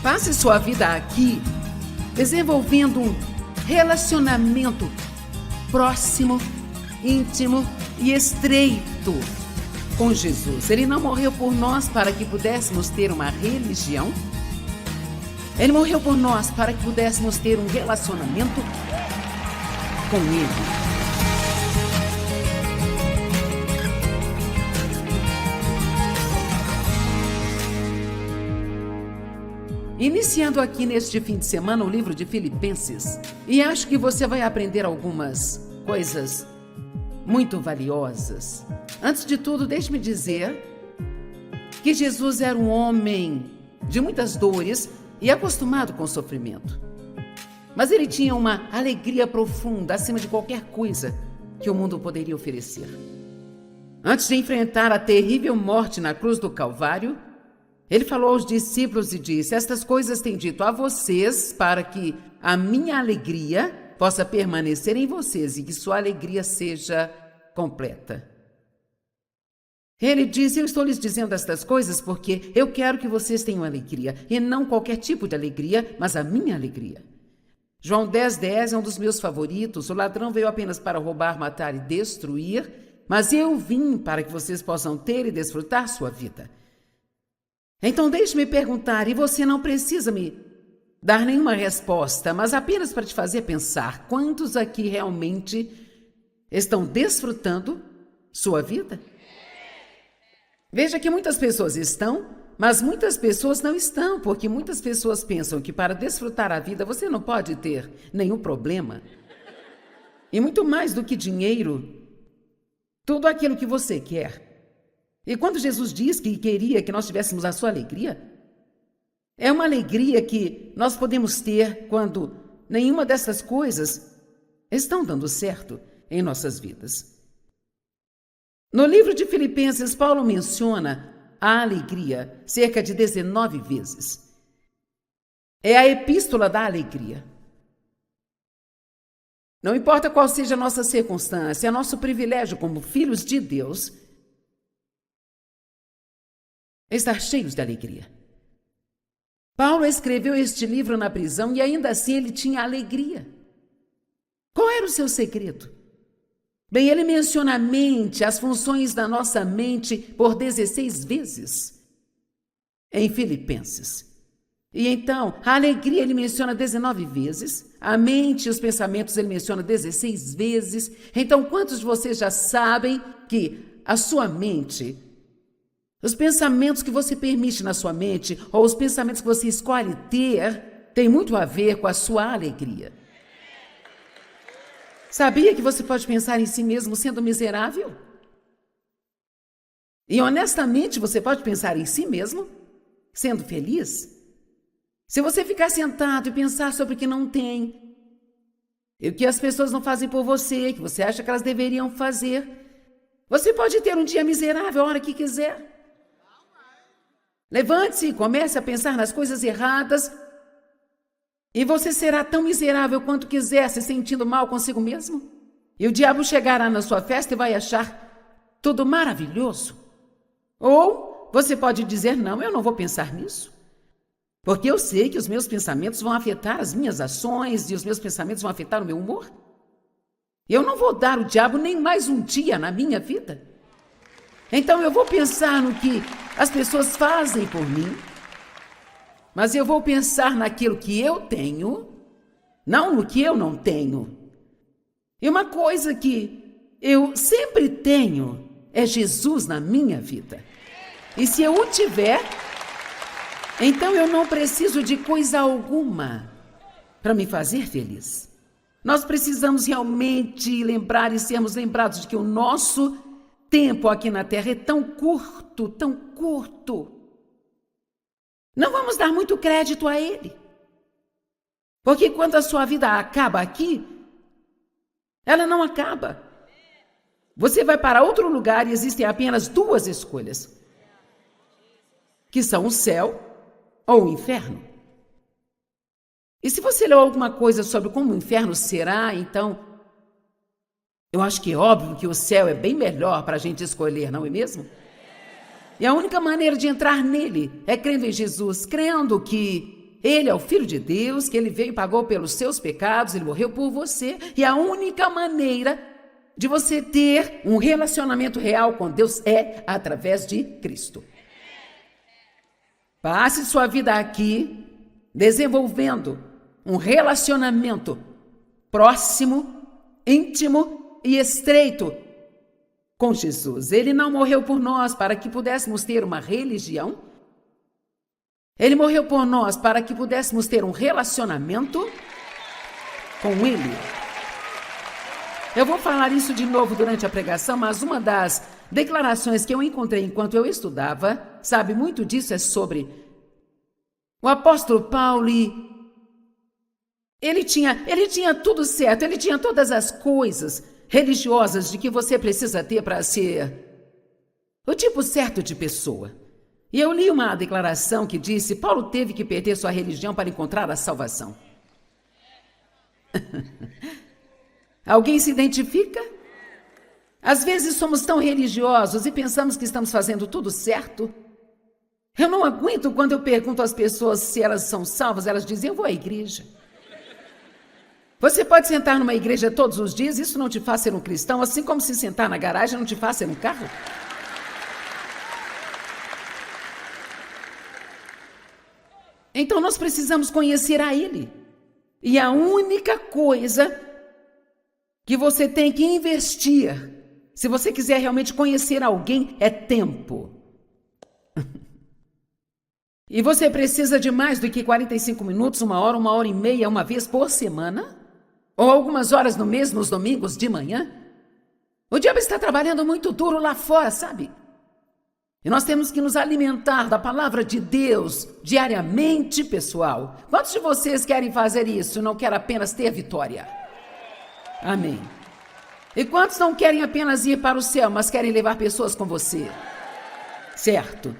Passe sua vida aqui desenvolvendo um relacionamento próximo, íntimo e estreito com Jesus. Ele não morreu por nós para que pudéssemos ter uma religião. Ele morreu por nós para que pudéssemos ter um relacionamento com Ele. Iniciando aqui neste fim de semana o livro de Filipenses, e acho que você vai aprender algumas coisas muito valiosas. Antes de tudo, deixe-me dizer que Jesus era um homem de muitas dores e acostumado com o sofrimento. Mas ele tinha uma alegria profunda acima de qualquer coisa que o mundo poderia oferecer. Antes de enfrentar a terrível morte na cruz do Calvário, ele falou aos discípulos e disse: estas coisas tenho dito a vocês para que a minha alegria possa permanecer em vocês e que sua alegria seja completa. Ele disse: eu estou lhes dizendo estas coisas porque eu quero que vocês tenham alegria, e não qualquer tipo de alegria, mas a minha alegria. João 10:10 é um dos meus favoritos. O ladrão veio apenas para roubar, matar e destruir, mas eu vim para que vocês possam ter e desfrutar sua vida. Então deixe-me perguntar, e você não precisa me dar nenhuma resposta, mas apenas para te fazer pensar: quantos aqui realmente estão desfrutando sua vida? Veja que muitas pessoas estão, mas muitas pessoas não estão, porque muitas pessoas pensam que para desfrutar a vida você não pode ter nenhum problema. E muito mais do que dinheiro, tudo aquilo que você quer. E quando Jesus diz que queria que nós tivéssemos a sua alegria, é uma alegria que nós podemos ter quando nenhuma dessas coisas estão dando certo em nossas vidas. No livro de Filipenses, Paulo menciona a alegria cerca de 19 vezes. É a epístola da alegria. Não importa qual seja a nossa circunstância, é nosso privilégio como filhos de Deus estar cheios de alegria. Paulo escreveu este livro na prisão e ainda assim ele tinha alegria. Qual era o seu segredo? Bem, ele menciona a mente, as funções da nossa mente por 16 vezes em Filipenses. E então, a alegria ele menciona 19 vezes, a mente e os pensamentos ele menciona 16 vezes. Então, quantos de vocês já sabem que a sua mente, os pensamentos que você permite na sua mente, ou os pensamentos que você escolhe ter, tem muito a ver com a sua alegria? Sabia que você pode pensar em si mesmo sendo miserável? E honestamente você pode pensar em si mesmo sendo feliz? Se você ficar sentado e pensar sobre o que não tem, e o que as pessoas não fazem por você, que você acha que elas deveriam fazer, você pode ter um dia miserável a hora que quiser. Levante-se e comece a pensar nas coisas erradas e você será tão miserável quanto quiser, se sentindo mal consigo mesmo. E o diabo chegará na sua festa e vai achar tudo maravilhoso. Ou você pode dizer: não, eu não vou pensar nisso, porque eu sei que os meus pensamentos vão afetar as minhas ações e os meus pensamentos vão afetar o meu humor. Eu não vou dar ao diabo nem mais um dia na minha vida. Então eu vou pensar no que as pessoas fazem por mim, mas eu vou pensar naquilo que eu tenho, não no que eu não tenho. E uma coisa que eu sempre tenho é Jesus na minha vida. E se eu o tiver, então eu não preciso de coisa alguma para me fazer feliz. Nós precisamos realmente lembrar e sermos lembrados de que o nosso tempo aqui na Terra é tão curto, tão curto. Não vamos dar muito crédito a ele. Porque quando a sua vida acaba aqui, ela não acaba. Você vai para outro lugar e existem apenas duas escolhas, que são o céu ou o inferno. E se você leu alguma coisa sobre como o inferno será, então eu acho que é óbvio que o céu é bem melhor para a gente escolher, não é mesmo? E a única maneira de entrar nele é crendo em Jesus, crendo que Ele é o Filho de Deus, que ele veio e pagou pelos seus pecados, ele morreu por você, e a única maneira de você ter um relacionamento real com Deus é através de Cristo. Passe sua vida aqui desenvolvendo um relacionamento próximo, íntimo e estreito com Jesus. Ele não morreu por nós para que pudéssemos ter uma religião. Ele morreu por nós para que pudéssemos ter um relacionamento com Ele. Eu vou falar isso de novo durante a pregação, mas uma das declarações que eu encontrei enquanto eu estudava, sabe, muito disso é sobre o apóstolo Paulo. Ele tinha tudo certo, ele tinha todas as coisas religiosas de que você precisa ter para ser o tipo certo de pessoa. E eu li uma declaração que disse: Paulo teve que perder sua religião para encontrar a salvação. Alguém se identifica? Às vezes somos tão religiosos e pensamos que estamos fazendo tudo certo. Eu não aguento quando eu pergunto às pessoas se elas são salvas, elas dizem: eu vou à igreja. Você pode sentar numa igreja todos os dias, isso não te faz ser um cristão, assim como se sentar na garagem não te faz ser um carro. Então nós precisamos conhecer a Ele. E a única coisa que você tem que investir, se você quiser realmente conhecer alguém, é tempo. E você precisa de mais do que 45 minutos, 1 hora e meia, uma vez por semana, ou algumas horas no mês, nos domingos de manhã. O diabo está trabalhando muito duro lá fora, sabe? E nós temos que nos alimentar da palavra de Deus diariamente, pessoal. Quantos de vocês querem fazer isso e não querem apenas ter vitória? Amém. E quantos não querem apenas ir para o céu, mas querem levar pessoas com você? Certo.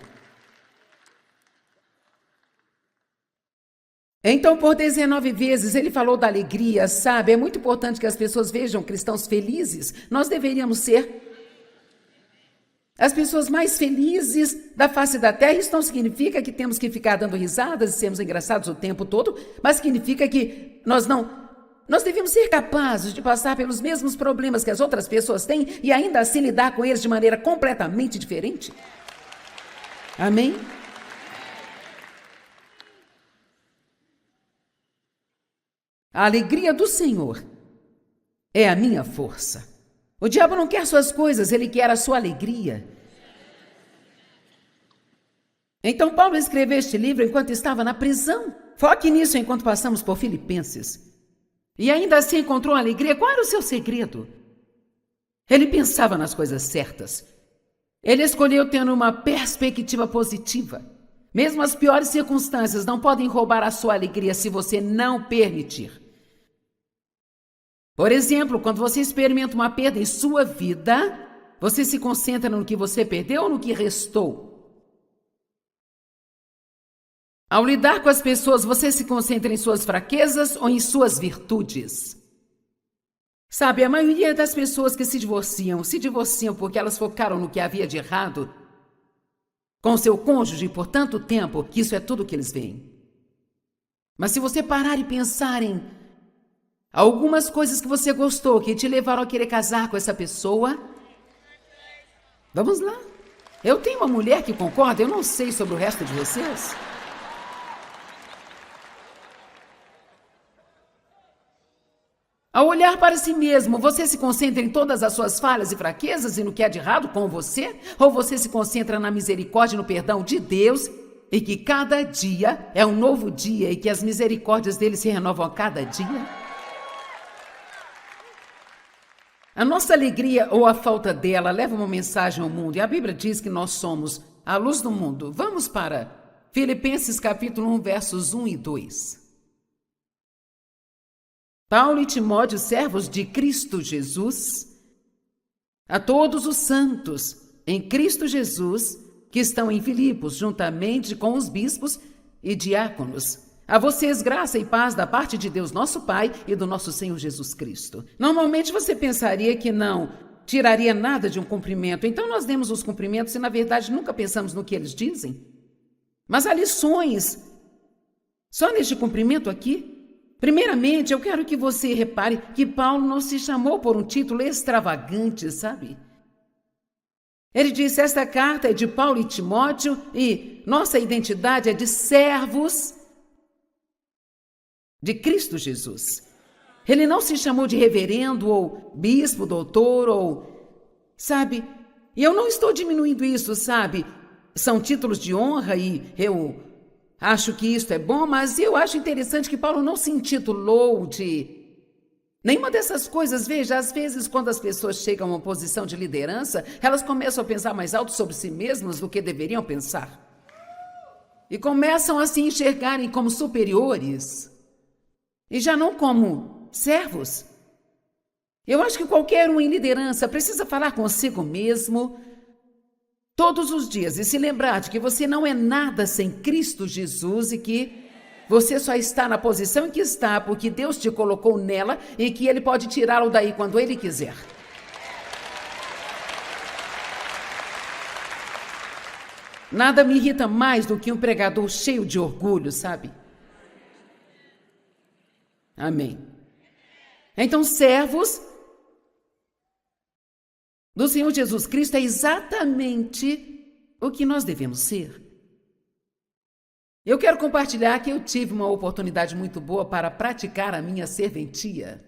Então, por 19 vezes, ele falou da alegria, sabe? É muito importante que as pessoas vejam cristãos felizes. Nós deveríamos ser as pessoas mais felizes da face da terra. Isso não significa que temos que ficar dando risadas e sermos engraçados o tempo todo, mas significa que nós devemos ser capazes de passar pelos mesmos problemas que as outras pessoas têm e ainda assim lidar com eles de maneira completamente diferente. Amém? A alegria do Senhor é a minha força. O diabo não quer suas coisas, ele quer a sua alegria. Então Paulo escreveu este livro enquanto estava na prisão. Foque nisso enquanto passamos por Filipenses. E ainda assim encontrou alegria. Qual era o seu segredo? Ele pensava nas coisas certas. Ele escolheu ter uma perspectiva positiva. Mesmo as piores circunstâncias não podem roubar a sua alegria se você não permitir. Por exemplo, quando você experimenta uma perda em sua vida, você se concentra no que você perdeu ou no que restou? Ao lidar com as pessoas, você se concentra em suas fraquezas ou em suas virtudes? Sabe, a maioria das pessoas que se divorciam porque elas focaram no que havia de errado com seu cônjuge por tanto tempo que isso é tudo que eles veem. Mas se você parar e pensar em algumas coisas que você gostou, que te levaram a querer casar com essa pessoa, vamos lá. Eu tenho uma mulher que concorda, eu não sei sobre o resto de vocês. Ao olhar para si mesmo, você se concentra em todas as suas falhas e fraquezas e no que há de errado com você? Ou você se concentra na misericórdia e no perdão de Deus e que cada dia é um novo dia e que as misericórdias dele se renovam a cada dia? A nossa alegria ou a falta dela leva uma mensagem ao mundo e a Bíblia diz que nós somos a luz do mundo. Vamos para Filipenses capítulo 1, versos 1 e 2. Paulo e Timóteo, servos de Cristo Jesus, a todos os santos em Cristo Jesus que estão em Filipos, juntamente com os bispos e diáconos. A vocês graça e paz da parte de Deus nosso Pai e do nosso Senhor Jesus Cristo. Normalmente você pensaria que não tiraria nada de um cumprimento, então nós demos os cumprimentos e na verdade nunca pensamos no que eles dizem. Mas há lições Só neste cumprimento aqui? Primeiramente, eu quero que você repare que Paulo não se chamou por um título extravagante, sabe? Ele disse: esta carta é de Paulo e Timóteo e nossa identidade é de servos de Cristo Jesus. Ele não se chamou de reverendo ou bispo, doutor ou... Sabe? E eu não estou diminuindo isso, sabe? São títulos de honra e eu acho que isso é bom, mas eu acho interessante que Paulo não se intitulou de nenhuma dessas coisas. Veja, às vezes quando as pessoas chegam a uma posição de liderança, elas começam a pensar mais alto sobre si mesmas do que deveriam pensar. E começam a se enxergarem como superiores e já não como servos. Eu acho que qualquer um em liderança precisa falar consigo mesmo todos os dias e se lembrar de que você não é nada sem Cristo Jesus e que você só está na posição em que está porque Deus te colocou nela e que Ele pode tirá-lo daí quando Ele quiser. Nada me irrita mais do que um pregador cheio de orgulho, sabe? Amém. Então, servos do Senhor Jesus Cristo é exatamente o que nós devemos ser. Eu quero compartilhar que eu tive uma oportunidade muito boa para praticar a minha serventia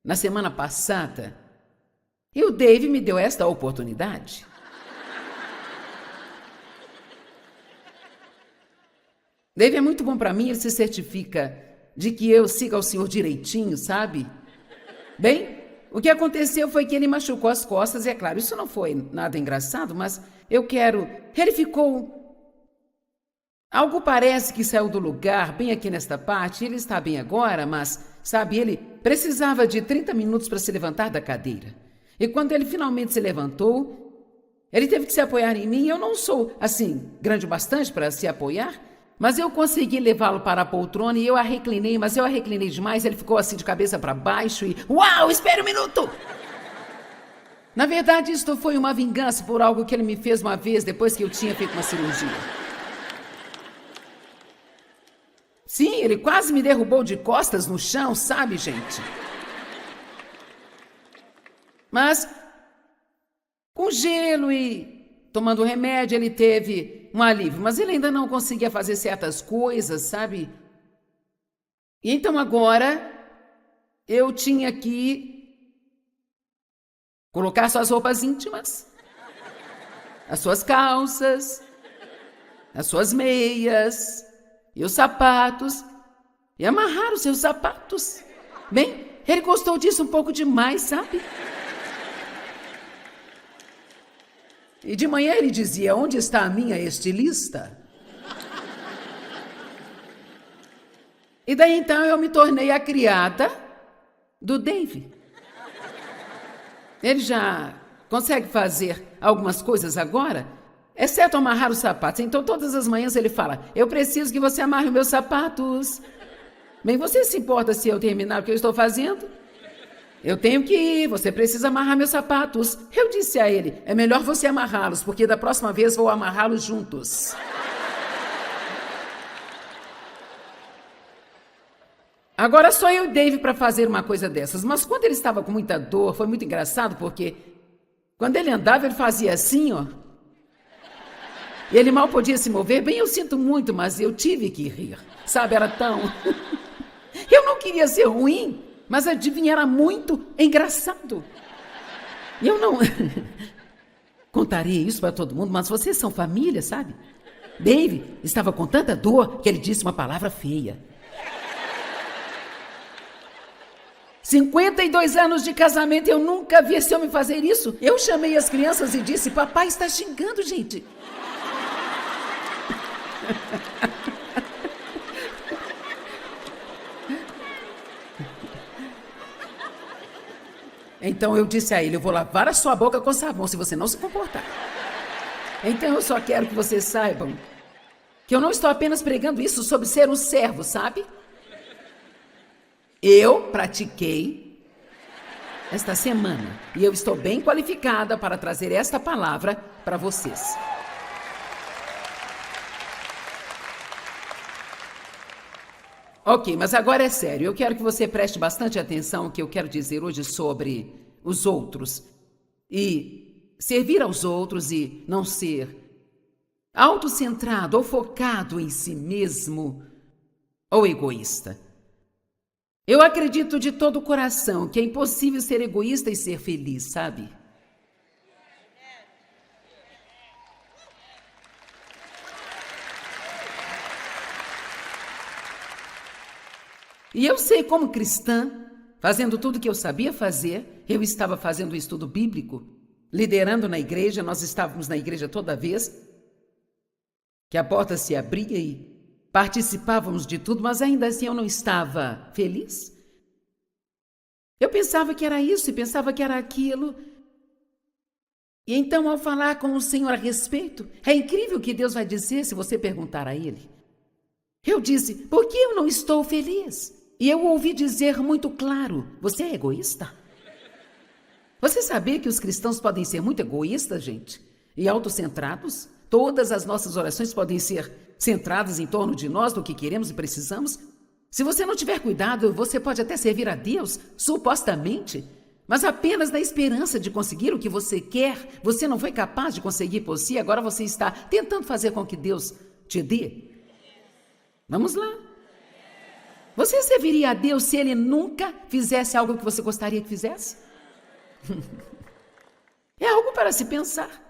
na semana passada. E o Dave me deu esta oportunidade. Dave é muito bom para mim, ele se certifica de que eu siga o Senhor direitinho, sabe? Bem, o que aconteceu foi que ele machucou as costas, e é claro, isso não foi nada engraçado, mas ele ficou... Algo parece que saiu do lugar, bem aqui nesta parte, ele está bem agora, mas, sabe, ele precisava de 30 minutos para se levantar da cadeira. E quando ele finalmente se levantou, ele teve que se apoiar em mim. Eu não sou, assim, grande o bastante para se apoiar, mas eu consegui levá-lo para a poltrona e eu a reclinei, mas eu a reclinei demais, ele ficou assim de cabeça para baixo e... Uau, espere um minuto! Na verdade, isto foi uma vingança por algo que ele me fez uma vez depois que eu tinha feito uma cirurgia. Sim, ele quase me derrubou de costas no chão, sabe, gente? Mas, com gelo e tomando remédio, ele teve um alívio, mas ele ainda não conseguia fazer certas coisas, sabe? E então agora eu tinha que colocar suas roupas íntimas, as suas calças, as suas meias e os sapatos e amarrar os seus sapatos. Bem, ele gostou disso um pouco demais, sabe? E de manhã ele dizia: onde está a minha estilista? E daí então eu me tornei a criada do Dave. Ele já consegue fazer algumas coisas agora, exceto amarrar os sapatos. Então todas as manhãs ele fala: eu preciso que você amarre os meus sapatos. Bem, você se importa se eu terminar o que eu estou fazendo? Eu tenho que ir, você precisa amarrar meus sapatos. Eu disse a ele: é melhor você amarrá-los, porque da próxima vez vou amarrá-los juntos. Agora só eu e o Dave para fazer uma coisa dessas. Mas quando ele estava com muita dor, foi muito engraçado, porque quando ele andava, ele fazia assim, ó. E ele mal podia se mover. Bem, eu sinto muito, mas eu tive que rir. Sabe, era tão... Eu não queria ser ruim, mas adivinha, era muito engraçado. E eu não contaria isso para todo mundo, mas vocês são família, sabe? Dave estava com tanta dor que ele disse uma palavra feia. 52 anos de casamento, eu nunca vi esse homem fazer isso. Eu chamei as crianças e disse: papai está xingando, gente. Então eu disse a ele: eu vou lavar a sua boca com sabão se você não se comportar. Então eu só quero que vocês saibam que eu não estou apenas pregando isso sobre ser um servo, sabe? Eu pratiquei esta semana e eu estou bem qualificada para trazer esta palavra para vocês. Ok, mas agora é sério. Eu quero que você preste bastante atenção ao que eu quero dizer hoje sobre os outros. E servir aos outros e não ser autocentrado ou focado em si mesmo ou egoísta. Eu acredito de todo o coração que é impossível ser egoísta e ser feliz, sabe? E eu sei como cristã, fazendo tudo o que eu sabia fazer, eu estava fazendo o estudo bíblico, liderando na igreja, nós estávamos na igreja toda vez que a porta se abria e participávamos de tudo, mas ainda assim eu não estava feliz. Eu pensava que era isso e pensava que era aquilo. E então, ao falar com o Senhor a respeito, é incrível o que Deus vai dizer se você perguntar a Ele. Eu disse, por que eu não estou feliz? E eu ouvi dizer muito claro, você é egoísta? Você sabia que os cristãos podem ser muito egoístas, gente? E autocentrados? Todas as nossas orações podem ser centradas em torno de nós, do que queremos e precisamos? Se você não tiver cuidado, você pode até servir a Deus, supostamente, mas apenas na esperança de conseguir o que você quer. Você não foi capaz de conseguir por si, agora você está tentando fazer com que Deus te dê. Vamos lá. Você serviria a Deus se Ele nunca fizesse algo que você gostaria que fizesse? É algo para se pensar.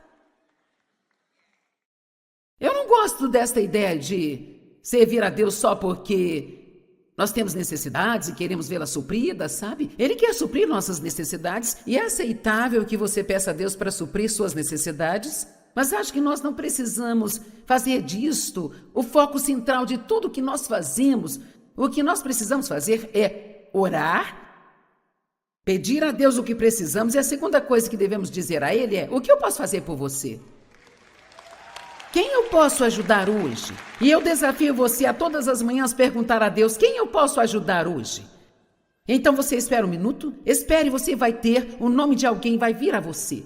Eu não gosto desta ideia de servir a Deus só porque nós temos necessidades e queremos vê-las supridas, sabe? Ele quer suprir nossas necessidades e é aceitável que você peça a Deus para suprir suas necessidades, mas acho que nós não precisamos fazer disto o foco central de tudo que nós fazemos. O que nós precisamos fazer é orar, pedir a Deus o que precisamos, e a segunda coisa que devemos dizer a Ele é, o que eu posso fazer por você? Quem eu posso ajudar hoje? E eu desafio você a todas as manhãs perguntar a Deus, quem eu posso ajudar hoje? Então você espera um minuto, espere, você vai ter, o nome de alguém vai vir a você.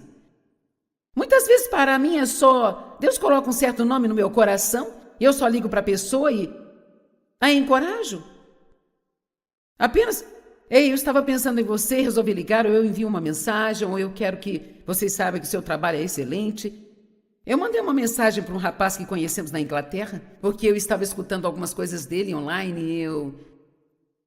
Muitas vezes para mim é só, Deus coloca um certo nome no meu coração, e eu só ligo para a pessoa e a encorajo. Apenas, ei, eu estava pensando em você, resolvi ligar, ou eu envio uma mensagem, ou eu quero que vocês saibam que o seu trabalho é excelente. Eu mandei uma mensagem para um rapaz que conhecemos na Inglaterra, porque eu estava escutando algumas coisas dele online e eu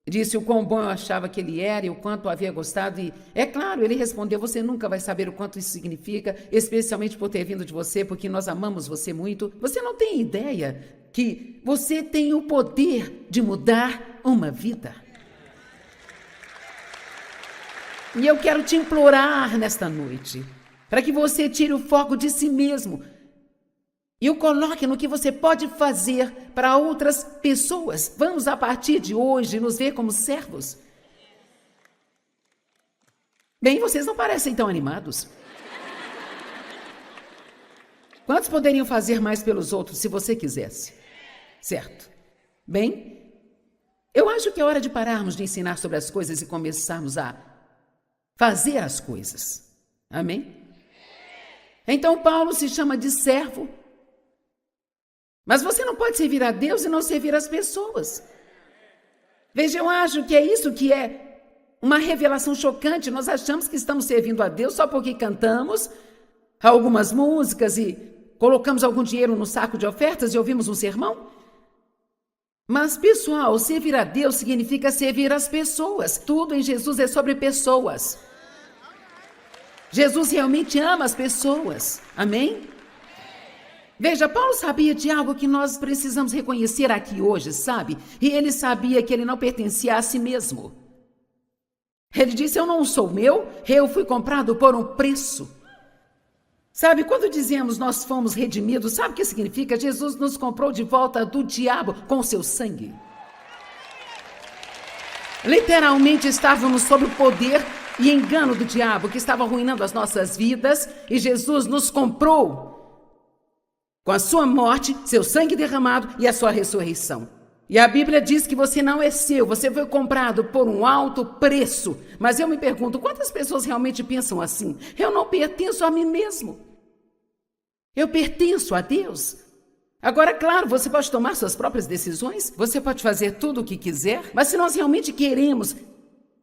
disse o quão bom eu achava que ele era e o quanto eu havia gostado. E, é claro, ele respondeu, você nunca vai saber o quanto isso significa, especialmente por ter vindo de você, porque nós amamos você muito. Você não tem ideia que você tem o poder de mudar uma vida. E eu quero te implorar nesta noite, para que você tire o foco de si mesmo e o coloque no que você pode fazer para outras pessoas. Vamos, a partir de hoje, nos ver como servos. Bem, vocês não parecem tão animados. Quantos poderiam fazer mais pelos outros se você quisesse? Certo. Bem, eu acho que é hora de pararmos de ensinar sobre as coisas e começarmos a fazer as coisas. Amém? Então Paulo se chama de servo. Mas você não pode servir a Deus e não servir as pessoas. Veja, eu acho que é isso que é uma revelação chocante. Nós achamos que estamos servindo a Deus só porque cantamos algumas músicas e colocamos algum dinheiro no saco de ofertas e ouvimos um sermão. Mas, pessoal, servir a Deus significa servir as pessoas. Tudo em Jesus é sobre pessoas. Jesus realmente ama as pessoas. Amém? Veja, Paulo sabia de algo que nós precisamos reconhecer aqui hoje, sabe? E ele sabia que ele não pertencia a si mesmo. Ele disse, eu não sou meu, eu fui comprado por um preço. Sabe, quando dizemos nós fomos redimidos, sabe o que significa? Jesus nos comprou de volta do diabo com o seu sangue. Literalmente estávamos sob o poder e engano do diabo que estava arruinando as nossas vidas, e Jesus nos comprou com a sua morte, seu sangue derramado e a sua ressurreição. E a Bíblia diz que você não é seu, você foi comprado por um alto preço. Mas eu me pergunto, quantas pessoas realmente pensam assim? Eu não pertenço a mim mesmo. Eu pertenço a Deus. Agora, claro, você pode tomar suas próprias decisões, você pode fazer tudo o que quiser, mas se nós realmente queremos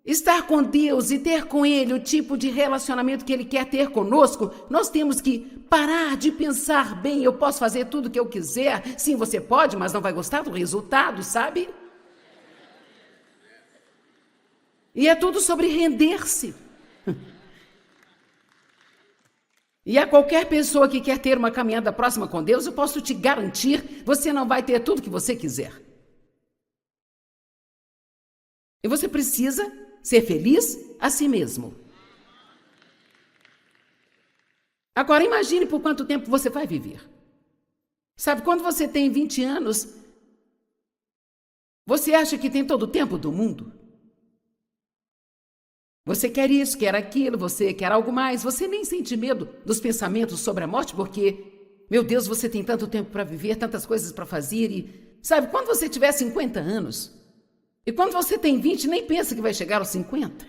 estar com Deus e ter com Ele o tipo de relacionamento que Ele quer ter conosco, nós temos que parar de pensar, bem, eu posso fazer tudo o que eu quiser. Sim, você pode, mas não vai gostar do resultado, sabe? E é tudo sobre render-se. E a qualquer pessoa que quer ter uma caminhada próxima com Deus, eu posso te garantir, você não vai ter tudo que você quiser. E você precisa ser feliz a si mesmo. Agora, imagine por quanto tempo você vai viver. Sabe, quando você tem 20 anos, você acha que tem todo o tempo do mundo? Você quer isso, quer aquilo, você quer algo mais. Você nem sente medo dos pensamentos sobre a morte, porque, meu Deus, você tem tanto tempo para viver, tantas coisas para fazer. E, sabe, quando você tiver 50 anos, e quando você tem 20, nem pensa que vai chegar aos 50.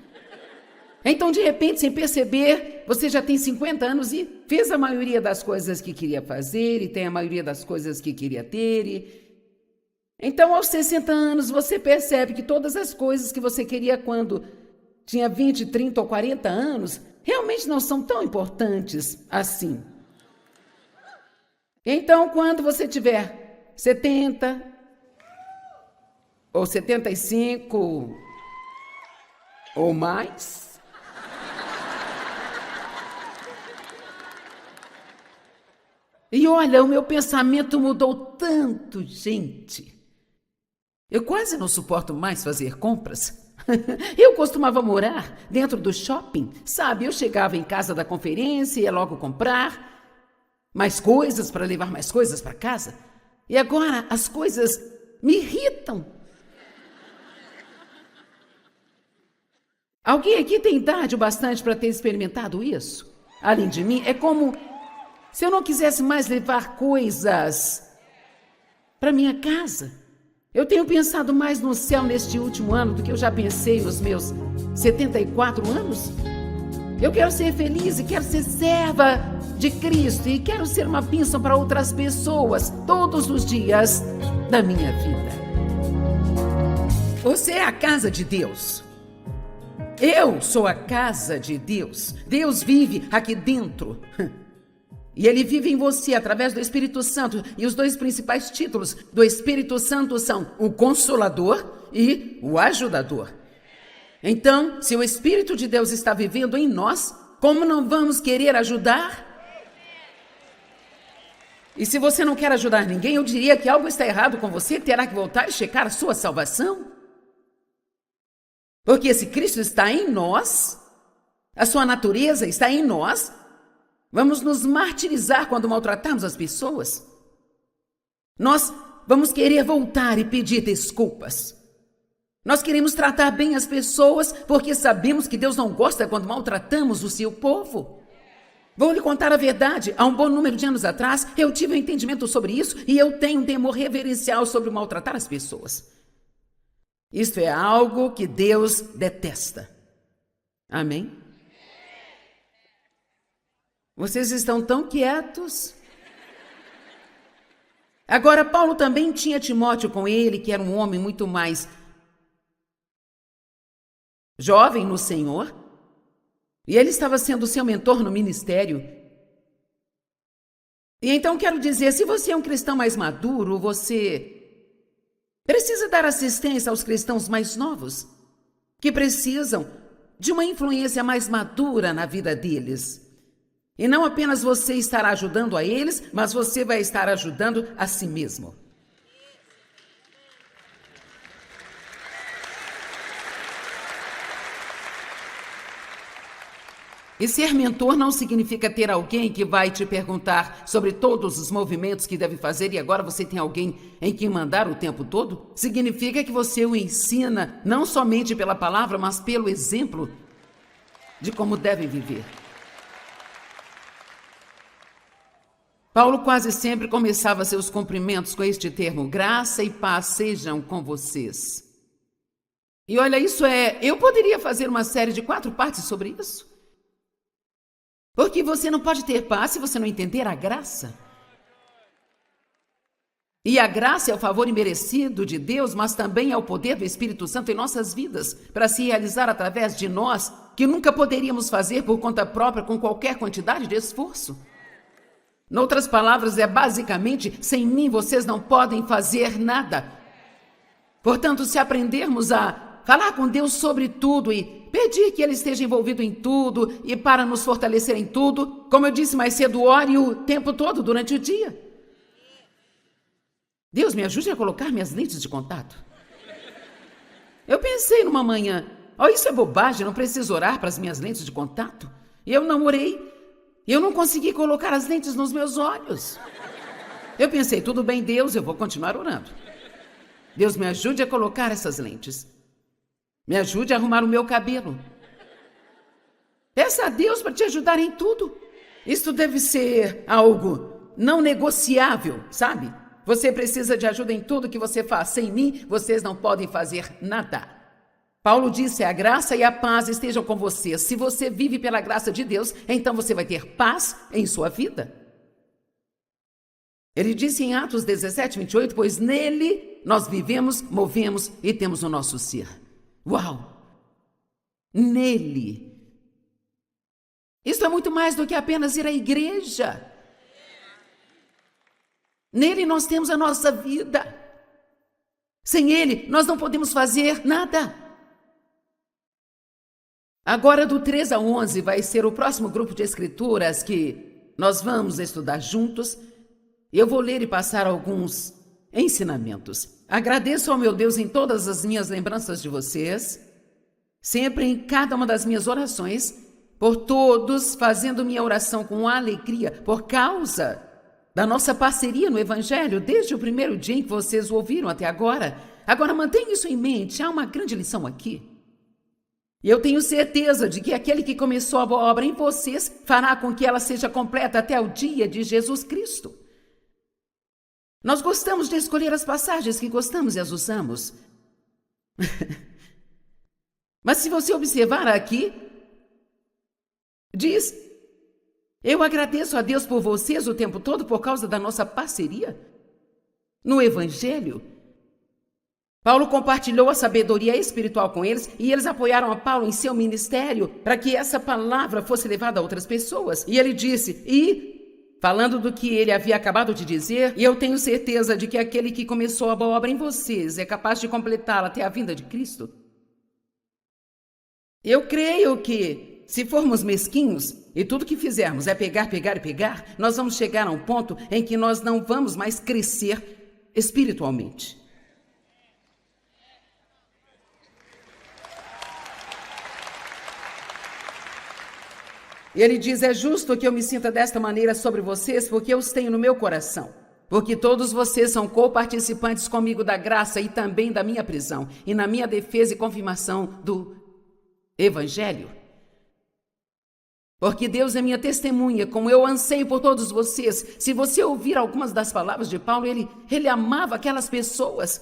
Então, de repente, sem perceber, você já tem 50 anos e fez a maioria das coisas que queria fazer, e tem a maioria das coisas que queria ter. Então, aos 60 anos, você percebe que todas as coisas que você queria quando tinha 20, 30 ou 40 anos, realmente não são tão importantes assim. Então, quando você tiver 70 ou 75 ou mais, e olha, o meu pensamento mudou tanto, gente. Eu quase não suporto mais fazer compras. Eu costumava morar dentro do shopping, sabe? Eu chegava em casa da conferência e ia logo comprar mais coisas para levar mais coisas para casa. E agora as coisas me irritam. Alguém aqui tem idade o bastante para ter experimentado isso? Além de mim, é como se eu não quisesse mais levar coisas para minha casa. Eu tenho pensado mais no céu neste último ano do que eu já pensei nos meus 74 anos. Eu quero ser feliz e quero ser serva de Cristo e quero ser uma bênção para outras pessoas todos os dias da minha vida. Você é a casa de Deus. Eu sou a casa de Deus. Deus vive aqui dentro. E Ele vive em você através do Espírito Santo. E os dois principais títulos do Espírito Santo são o Consolador e o Ajudador. Então, se o Espírito de Deus está vivendo em nós, como não vamos querer ajudar? E se você não quer ajudar ninguém, eu diria que algo está errado com você, terá que voltar e checar a sua salvação. Porque se Cristo está em nós, a sua natureza está em nós, vamos nos martirizar quando maltratarmos as pessoas. Nós vamos querer voltar e pedir desculpas. Nós queremos tratar bem as pessoas porque sabemos que Deus não gosta quando maltratamos o seu povo. Vou lhe contar a verdade. Há um bom número de anos atrás, eu tive um entendimento sobre isso e eu tenho um temor reverencial sobre maltratar as pessoas. Isto é algo que Deus detesta. Amém? Vocês estão tão quietos. Agora, Paulo também tinha Timóteo com ele, que era um homem muito mais jovem no Senhor, e ele estava sendo seu mentor no ministério. E então quero dizer, se você é um cristão mais maduro, você precisa dar assistência aos cristãos mais novos, que precisam de uma influência mais madura na vida deles. E não apenas você estará ajudando a eles, mas você vai estar ajudando a si mesmo. E ser mentor não significa ter alguém que vai te perguntar sobre todos os movimentos que deve fazer e agora você tem alguém em quem mandar o tempo todo. Significa que você o ensina não somente pela palavra, mas pelo exemplo de como deve viver. Paulo quase sempre começava seus cumprimentos com este termo: graça e paz sejam com vocês. E olha, eu poderia fazer uma série de 4 partes sobre isso. Porque você não pode ter paz se você não entender a graça. E a graça é o favor imerecido de Deus, mas também é o poder do Espírito Santo em nossas vidas, para se realizar através de nós, que nunca poderíamos fazer por conta própria com qualquer quantidade de esforço. Noutras palavras, é basicamente, sem mim vocês não podem fazer nada. Portanto, se aprendermos a falar com Deus sobre tudo e pedir que Ele esteja envolvido em tudo e para nos fortalecer em tudo, como eu disse mais cedo, ore o tempo todo durante o dia. Deus, me ajude a colocar minhas lentes de contato. Eu pensei numa manhã, isso é bobagem, não preciso orar para as minhas lentes de contato. E eu não orei, eu não consegui colocar as lentes nos meus olhos. Eu pensei, tudo bem, Deus, eu vou continuar orando. Deus, me ajude a colocar essas lentes. Me ajude a arrumar o meu cabelo. Peça a Deus para te ajudar em tudo. Isso deve ser algo não negociável, sabe? Você precisa de ajuda em tudo que você faz. Sem mim, vocês não podem fazer nada. Paulo disse, a graça e a paz estejam com você. Se você vive pela graça de Deus, então você vai ter paz em sua vida. Ele disse em Atos 17, 28, pois nele nós vivemos, movemos e temos o nosso ser. Uau! Nele. Isso é muito mais do que apenas ir à igreja. Nele nós temos a nossa vida. Sem Ele, nós não podemos fazer nada. Agora, do 3 a 11, vai ser o próximo grupo de escrituras que nós vamos estudar juntos. Eu vou ler e passar alguns ensinamentos. Agradeço ao meu Deus em todas as minhas lembranças de vocês, sempre em cada uma das minhas orações, por todos, fazendo minha oração com alegria, por causa da nossa parceria no Evangelho, desde o primeiro dia em que vocês o ouviram até agora. Agora, mantenha isso em mente, há uma grande lição aqui. E eu tenho certeza de que aquele que começou a boa obra em vocês fará com que ela seja completa até o dia de Jesus Cristo. Nós gostamos de escolher as passagens que gostamos e as usamos. Mas se você observar aqui, diz, eu agradeço a Deus por vocês o tempo todo por causa da nossa parceria no Evangelho. Paulo compartilhou a sabedoria espiritual com eles e eles apoiaram a Paulo em seu ministério para que essa palavra fosse levada a outras pessoas. E ele disse, falando do que ele havia acabado de dizer, e eu tenho certeza de que aquele que começou a boa obra em vocês é capaz de completá-la até a vinda de Cristo. Eu creio que, se formos mesquinhos e tudo que fizermos é pegar, pegar e pegar, nós vamos chegar a um ponto em que nós não vamos mais crescer espiritualmente. E ele diz, é justo que eu me sinta desta maneira sobre vocês, porque eu os tenho no meu coração. Porque todos vocês são co-participantes comigo da graça e também da minha prisão, e na minha defesa e confirmação do Evangelho. Porque Deus é minha testemunha, como eu anseio por todos vocês. Se você ouvir algumas das palavras de Paulo, ele amava aquelas pessoas.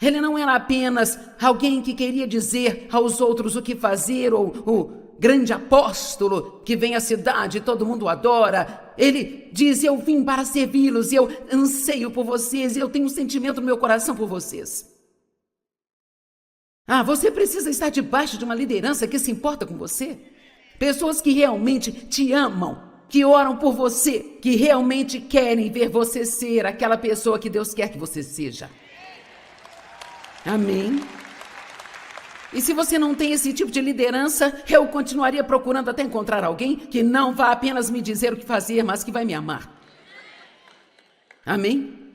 Ele não era apenas alguém que queria dizer aos outros o que fazer, ou o grande apóstolo que vem à cidade e todo mundo adora. Ele diz, eu vim para servi-los, eu anseio por vocês, eu tenho um sentimento no meu coração por vocês. Você precisa estar debaixo de uma liderança que se importa com você. Pessoas que realmente te amam, que oram por você, que realmente querem ver você ser aquela pessoa que Deus quer que você seja. Amém? E se você não tem esse tipo de liderança, eu continuaria procurando até encontrar alguém que não vá apenas me dizer o que fazer, mas que vai me amar. Amém?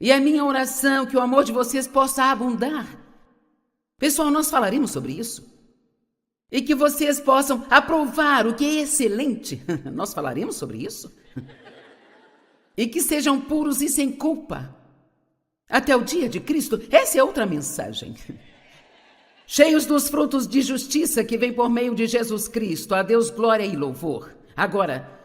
E a minha oração que o amor de vocês possa abundar. Pessoal, nós falaremos sobre isso. E que vocês possam aprovar o que é excelente. Nós falaremos sobre isso. E que sejam puros e sem culpa. Até o dia de Cristo, essa é outra mensagem. Cheios dos frutos de justiça que vem por meio de Jesus Cristo. A Deus glória e louvor. Agora,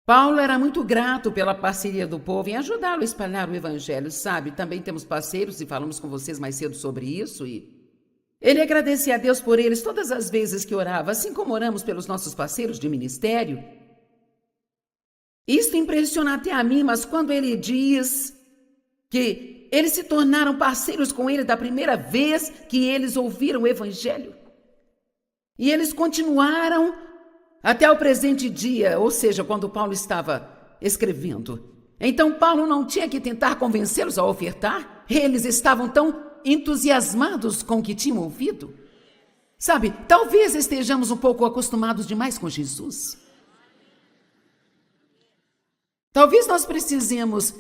Paulo era muito grato pela parceria do povo em ajudá-lo a espalhar o Evangelho, sabe? Também temos parceiros e falamos com vocês mais cedo sobre isso. Ele agradecia a Deus por eles todas as vezes que orava, assim como oramos pelos nossos parceiros de ministério. Isso impressiona até a mim, mas quando ele diz que eles se tornaram parceiros com ele da primeira vez que eles ouviram o Evangelho. E eles continuaram até o presente dia, ou seja, quando Paulo estava escrevendo. Então Paulo não tinha que tentar convencê-los a ofertar. Eles estavam tão entusiasmados com o que tinham ouvido. Sabe, talvez estejamos um pouco acostumados demais com Jesus. Talvez nós precisemos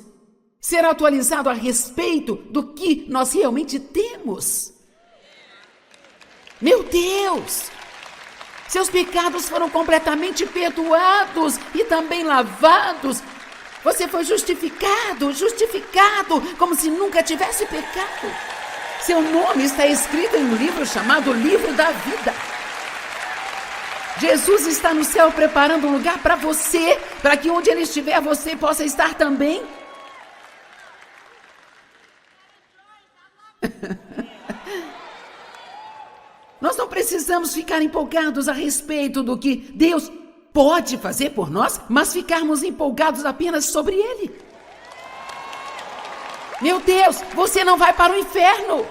ser atualizados a respeito do que nós realmente temos. Meu Deus! Seus pecados foram completamente perdoados e também lavados. Você foi justificado, como se nunca tivesse pecado. Seu nome está escrito em um livro chamado Livro da Vida. Jesus está no céu preparando um lugar para você, para que onde Ele estiver, você possa estar também. Nós não precisamos ficar empolgados a respeito do que Deus pode fazer por nós, mas ficarmos empolgados apenas sobre Ele. Meu Deus, você não vai para o inferno.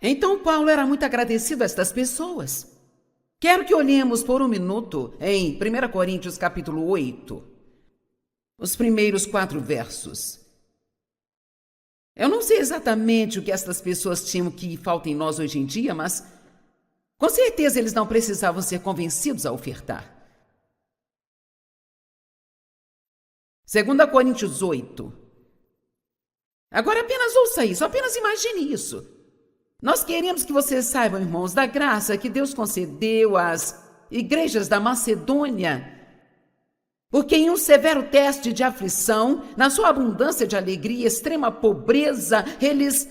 Então Paulo era muito agradecido a estas pessoas. Quero que olhemos por um minuto em 1 Coríntios capítulo 8, os primeiros 4 versos. Eu não sei exatamente o que estas pessoas tinham que falta em nós hoje em dia, mas com certeza eles não precisavam ser convencidos a ofertar. 2 Coríntios 8. Agora apenas ouça isso, apenas imagine isso. Nós queremos que vocês saibam, irmãos, da graça que Deus concedeu às igrejas da Macedônia, porque em um severo teste de aflição, na sua abundância de alegria e extrema pobreza, eles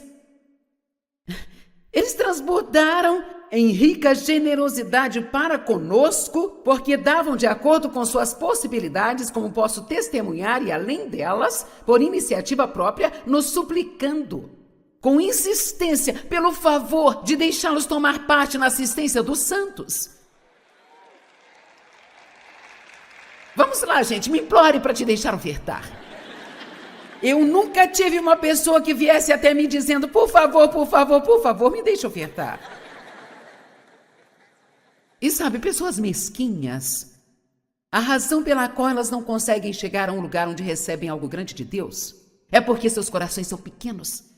transbordaram em rica generosidade para conosco, porque davam de acordo com suas possibilidades, como posso testemunhar, e além delas, por iniciativa própria, nos suplicando com insistência pelo favor de deixá-los tomar parte na assistência dos santos. Vamos lá, gente, me implore para te deixar ofertar. Eu nunca tive uma pessoa que viesse até mim dizendo, por favor, me deixe ofertar. E sabe, pessoas mesquinhas, a razão pela qual elas não conseguem chegar a um lugar onde recebem algo grande de Deus é porque seus corações são pequenos.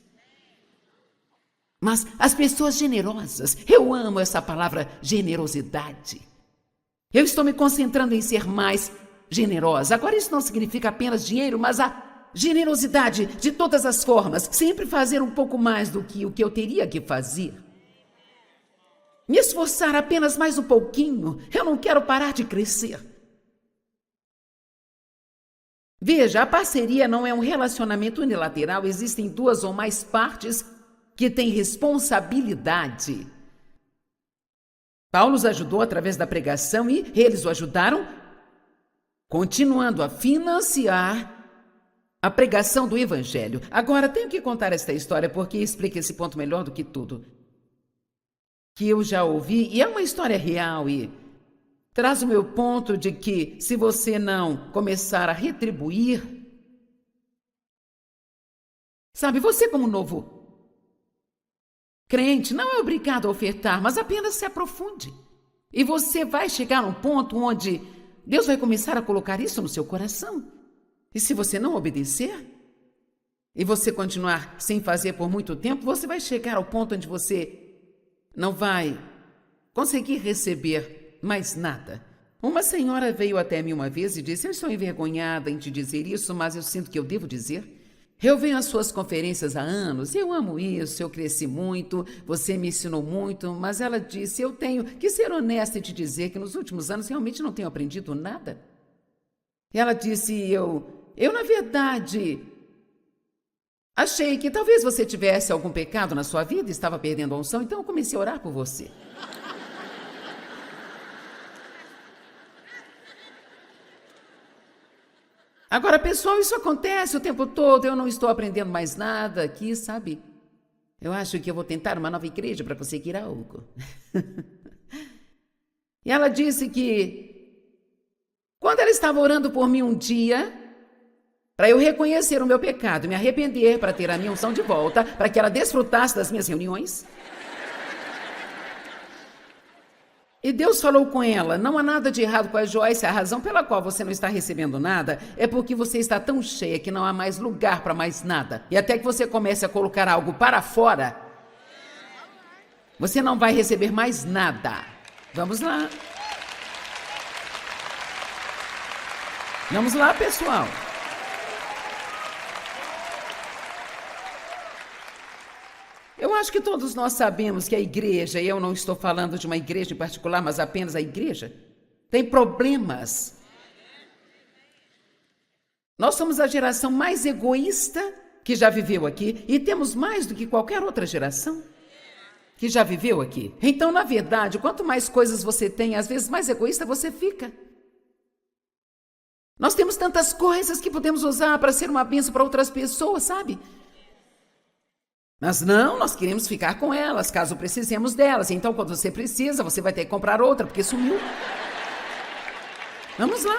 Mas as pessoas generosas, eu amo essa palavra generosidade. Eu estou me concentrando em ser mais generosa. Agora isso não significa apenas dinheiro, mas a generosidade de todas as formas. Sempre fazer um pouco mais do que o que eu teria que fazer. Me esforçar apenas mais um pouquinho. Eu não quero parar de crescer. Veja, a parceria não é um relacionamento unilateral. Existem 2 ou mais partes que têm responsabilidade. Paulo os ajudou através da pregação e eles o ajudaram continuando a financiar a pregação do Evangelho. Agora, tenho que contar esta história porque explica esse ponto melhor do que tudo que eu já ouvi, e é uma história real e traz o meu ponto de que se você não começar a retribuir, sabe, você como novo crente não é obrigado a ofertar, mas apenas se aprofunde. E você vai chegar a um ponto onde Deus vai começar a colocar isso no seu coração. E se você não obedecer, e você continuar sem fazer por muito tempo, você vai chegar ao ponto onde você não vai conseguir receber mais nada. Uma senhora veio até mim uma vez e disse, eu estou envergonhada em te dizer isso, mas eu sinto que eu devo dizer. Eu venho às suas conferências há anos, eu amo isso, eu cresci muito, você me ensinou muito, mas ela disse, eu tenho que ser honesta e te dizer que nos últimos anos realmente não tenho aprendido nada. E ela disse, eu na verdade, Achei que talvez você tivesse algum pecado na sua vida, estava perdendo a unção, então eu comecei a orar por você. Agora, pessoal, isso acontece o tempo todo, eu não estou aprendendo mais nada aqui, sabe? Eu acho que eu vou tentar uma nova igreja para conseguir algo. E ela disse que, quando ela estava orando por mim um dia, para eu reconhecer o meu pecado, me arrepender, para ter a minha unção de volta, para que ela desfrutasse das minhas reuniões. E Deus falou com ela, não há nada de errado com a Joyce, a razão pela qual você não está recebendo nada é porque você está tão cheia que não há mais lugar para mais nada. E até que você comece a colocar algo para fora, você não vai receber mais nada. Vamos lá. Vamos lá, pessoal. Eu acho que todos nós sabemos que a igreja, e eu não estou falando de uma igreja em particular, mas apenas a igreja, tem problemas. Nós somos a geração mais egoísta que já viveu aqui e temos mais do que qualquer outra geração que já viveu aqui. Então, na verdade, quanto mais coisas você tem, às vezes mais egoísta você fica. Nós temos tantas coisas que podemos usar para ser uma bênção para outras pessoas, sabe? Mas não, nós queremos ficar com elas, caso precisemos delas. Então, quando você precisa, você vai ter que comprar outra, porque sumiu. Vamos lá.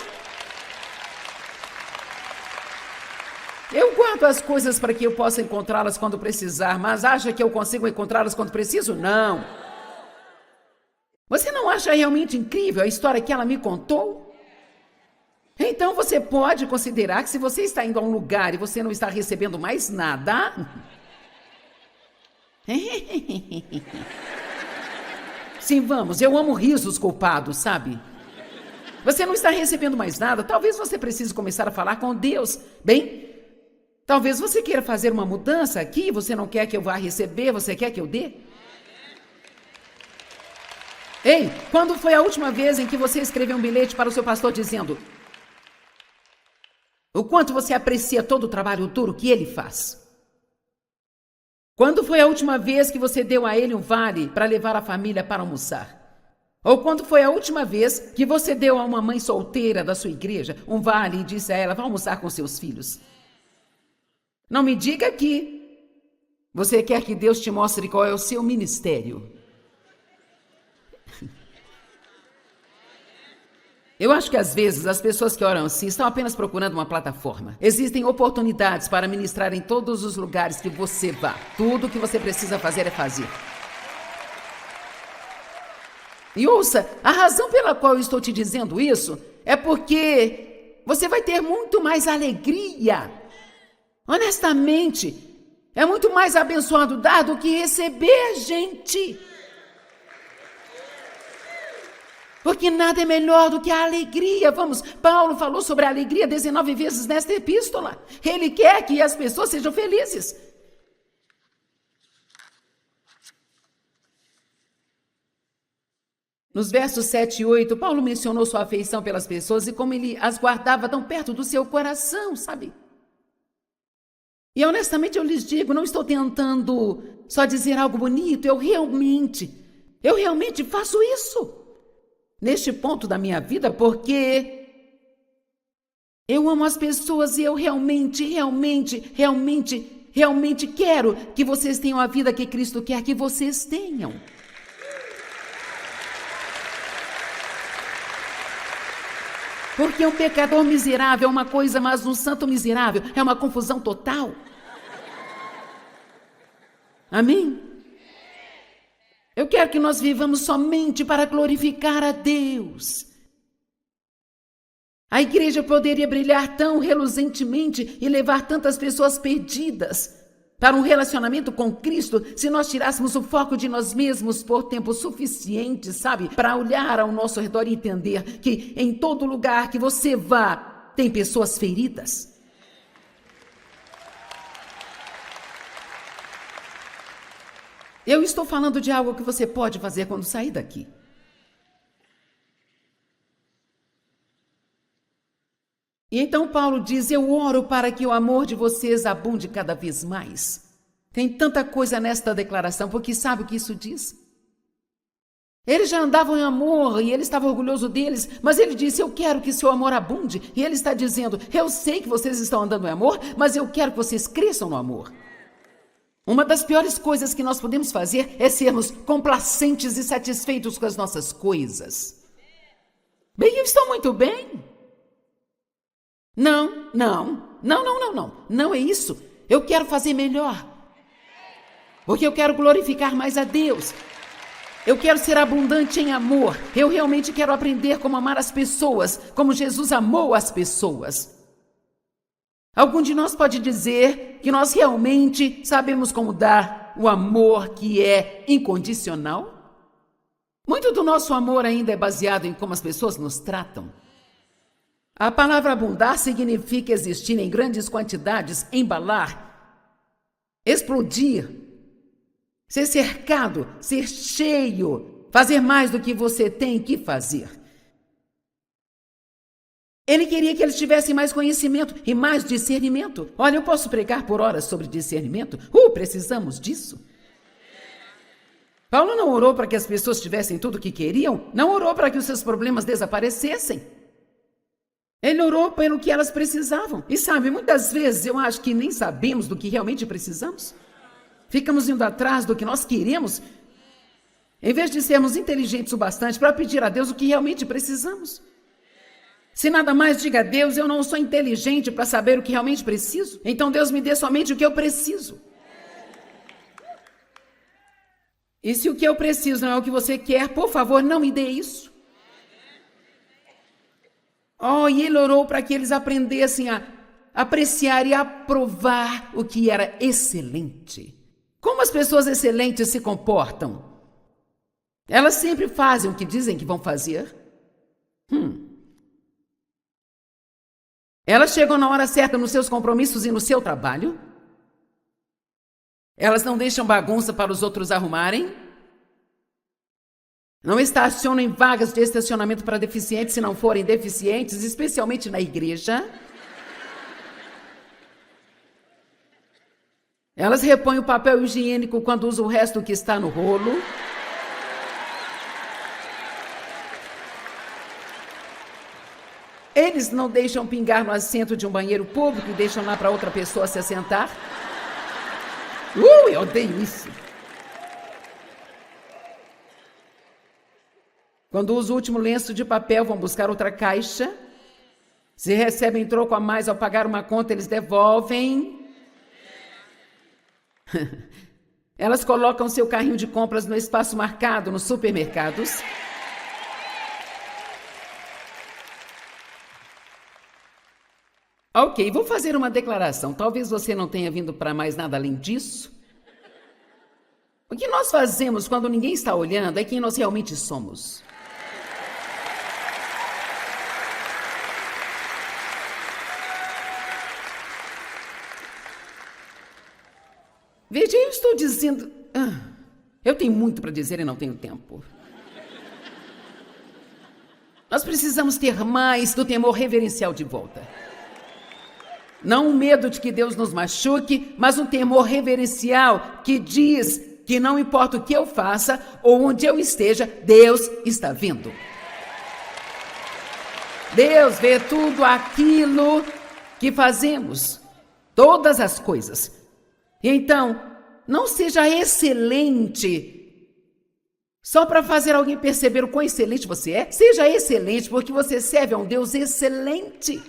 Eu guardo as coisas para que eu possa encontrá-las quando precisar, mas acha que eu consigo encontrá-las quando preciso? Não. Você não acha realmente incrível a história que ela me contou? Então, você pode considerar que se você está indo a um lugar e você não está recebendo mais nada... Sim, vamos, eu amo risos culpados, sabe? Você não está recebendo mais nada, talvez você precise começar a falar com Deus. Bem, talvez você queira fazer uma mudança aqui, você não quer que eu vá receber, você quer que eu dê? Ei, quando foi a última vez em que você escreveu um bilhete para o seu pastor dizendo o quanto você aprecia todo o trabalho duro que ele faz? Quando foi a última vez que você deu a ele um vale para levar a família para almoçar? Ou quando foi a última vez que você deu a uma mãe solteira da sua igreja um vale e disse a ela, vá almoçar com seus filhos? Não me diga que você quer que Deus te mostre qual é o seu ministério. Eu acho que às vezes as pessoas que oram assim estão apenas procurando uma plataforma. Existem oportunidades para ministrar em todos os lugares que você vá. Tudo o que você precisa fazer é fazer. E ouça, a razão pela qual eu estou te dizendo isso é porque você vai ter muito mais alegria. Honestamente, é muito mais abençoado dar do que receber, gente. Porque nada é melhor do que a alegria. Vamos, Paulo falou sobre a alegria 19 vezes nesta epístola. Ele quer que as pessoas sejam felizes. Nos versos 7 e 8, Paulo mencionou sua afeição pelas pessoas e como ele as guardava tão perto do seu coração, sabe? E honestamente eu lhes digo, não estou tentando só dizer algo bonito, eu realmente faço isso. Neste ponto da minha vida, porque eu amo as pessoas e eu realmente quero que vocês tenham a vida que Cristo quer que vocês tenham. Porque um pecador miserável é uma coisa, mas um santo miserável é uma confusão total. Amém? Eu quero que nós vivamos somente para glorificar a Deus. A igreja poderia brilhar tão reluzentemente e levar tantas pessoas perdidas para um relacionamento com Cristo se nós tirássemos o foco de nós mesmos por tempo suficiente, sabe? Para olhar ao nosso redor e entender que em todo lugar que você vá, tem pessoas feridas. Eu estou falando de algo que você pode fazer quando sair daqui. E então Paulo diz: eu oro para que o amor de vocês abunde cada vez mais. Tem tanta coisa nesta declaração, porque sabe o que isso diz? Eles já andavam em amor e ele estava orgulhoso deles, mas ele disse: eu quero que seu amor abunde. E ele está dizendo: eu sei que vocês estão andando em amor, mas eu quero que vocês cresçam no amor. Uma das piores coisas que nós podemos fazer é sermos complacentes e satisfeitos com as nossas coisas. Bem, eu estou muito bem. Não é isso. Eu quero fazer melhor. Porque eu quero glorificar mais a Deus. Eu quero ser abundante em amor. Eu realmente quero aprender como amar as pessoas, como Jesus amou as pessoas. Algum de nós pode dizer que nós realmente sabemos como dar o amor que é incondicional? Muito do nosso amor ainda é baseado em como as pessoas nos tratam. A palavra abundar significa existir em grandes quantidades, embalar, explodir, ser cercado, ser cheio, fazer mais do que você tem que fazer. Ele queria que eles tivessem mais conhecimento e mais discernimento. Olha, eu posso pregar por horas sobre discernimento. Precisamos disso. Paulo não orou para que as pessoas tivessem tudo o que queriam, não orou para que os seus problemas desaparecessem. Ele orou pelo que elas precisavam. E sabe, muitas vezes eu acho que nem sabemos do que realmente precisamos. Ficamos indo atrás do que nós queremos, em vez de sermos inteligentes o bastante para pedir a Deus o que realmente precisamos. Se nada mais diga a Deus: eu não sou inteligente para saber o que realmente preciso, então Deus me dê somente o que eu preciso. E se o que eu preciso não é o que você quer, por favor, não me dê isso. E ele orou para que eles aprendessem a apreciar e aprovar o que era excelente. Como as pessoas excelentes se comportam? Elas sempre fazem o que dizem que vão fazer. Elas chegam na hora certa nos seus compromissos e no seu trabalho. Elas não deixam bagunça para os outros arrumarem. Não estacionam em vagas de estacionamento para deficientes se não forem deficientes, especialmente na igreja. Elas repõem o papel higiênico quando usam o resto que está no rolo. Eles não deixam pingar no assento de um banheiro público e deixam lá para outra pessoa se assentar. Eu odeio isso. Quando usam o último lenço de papel, vão buscar outra caixa. Se recebem troco a mais ao pagar uma conta, eles devolvem. Elas colocam seu carrinho de compras no espaço marcado nos supermercados. Ok, vou fazer uma declaração. Talvez você não tenha vindo para mais nada além disso. O que nós fazemos quando ninguém está olhando é quem nós realmente somos. Veja, eu estou dizendo... eu tenho muito para dizer e não tenho tempo. Nós precisamos ter mais do temor reverencial de volta. Não um medo de que Deus nos machuque, mas um temor reverencial que diz que não importa o que eu faça ou onde eu esteja, Deus está vendo. Deus vê tudo aquilo que fazemos, todas as coisas. Então, não seja excelente só para fazer alguém perceber o quão excelente você é. Seja excelente porque você serve a um Deus excelente.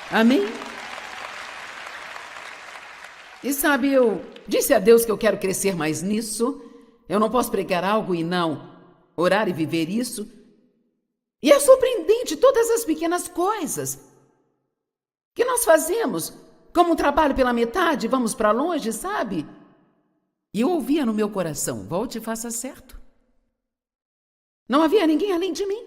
Amém? E sabe, eu disse a Deus que eu quero crescer mais nisso. Eu não posso pregar algo e não orar e viver isso. E é surpreendente todas as pequenas coisas que nós fazemos. Como um trabalho pela metade, vamos para longe, sabe? E eu ouvia no meu coração: volte e faça certo. Não havia ninguém além de mim.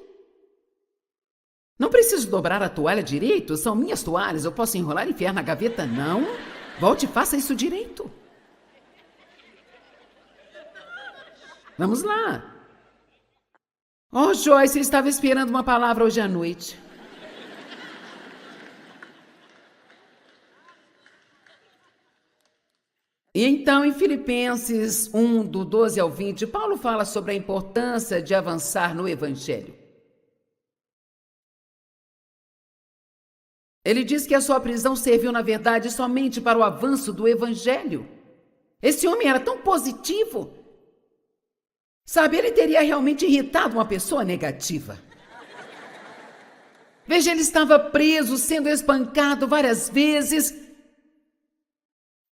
Não preciso dobrar a toalha direito, são minhas toalhas, eu posso enrolar e enfiar na gaveta, não. Volte e faça isso direito. Vamos lá. Joyce, eu estava esperando uma palavra hoje à noite. E então, em Filipenses 1, do 12 ao 20, Paulo fala sobre a importância de avançar no Evangelho. Ele diz que a sua prisão serviu, na verdade, somente para o avanço do Evangelho. Esse homem era tão positivo. Sabe, ele teria realmente irritado uma pessoa negativa. Veja, ele estava preso, sendo espancado várias vezes,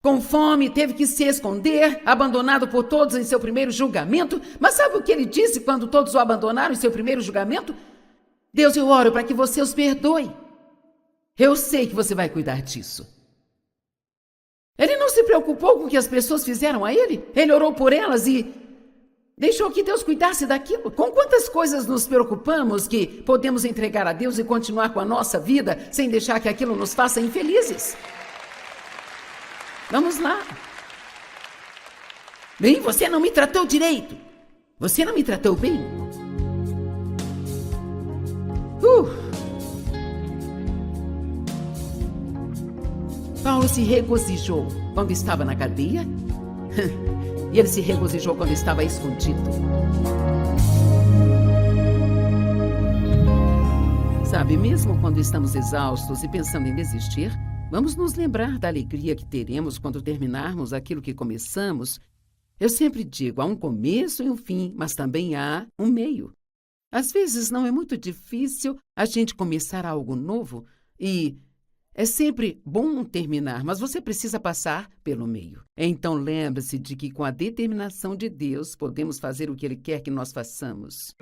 com fome, teve que se esconder, abandonado por todos em seu primeiro julgamento. Mas sabe o que ele disse quando todos o abandonaram em seu primeiro julgamento? Deus, eu oro para que você os perdoe. Eu sei que você vai cuidar disso. Ele não se preocupou com o que as pessoas fizeram a ele. Ele orou por elas e deixou que Deus cuidasse daquilo. Com quantas coisas nos preocupamos que podemos entregar a Deus e continuar com a nossa vida sem deixar que aquilo nos faça infelizes? Vamos lá. Bem, você não me tratou direito. Você não me tratou bem. Paulo se regozijou quando estava na cadeia e ele se regozijou quando estava escondido. Sabe, mesmo quando estamos exaustos e pensando em desistir, vamos nos lembrar da alegria que teremos quando terminarmos aquilo que começamos. Eu sempre digo, há um começo e um fim, mas também há um meio. Às vezes não é muito difícil a gente começar algo novo e é sempre bom terminar, mas você precisa passar pelo meio. Então lembre-se de que com a determinação de Deus podemos fazer o que Ele quer que nós façamos.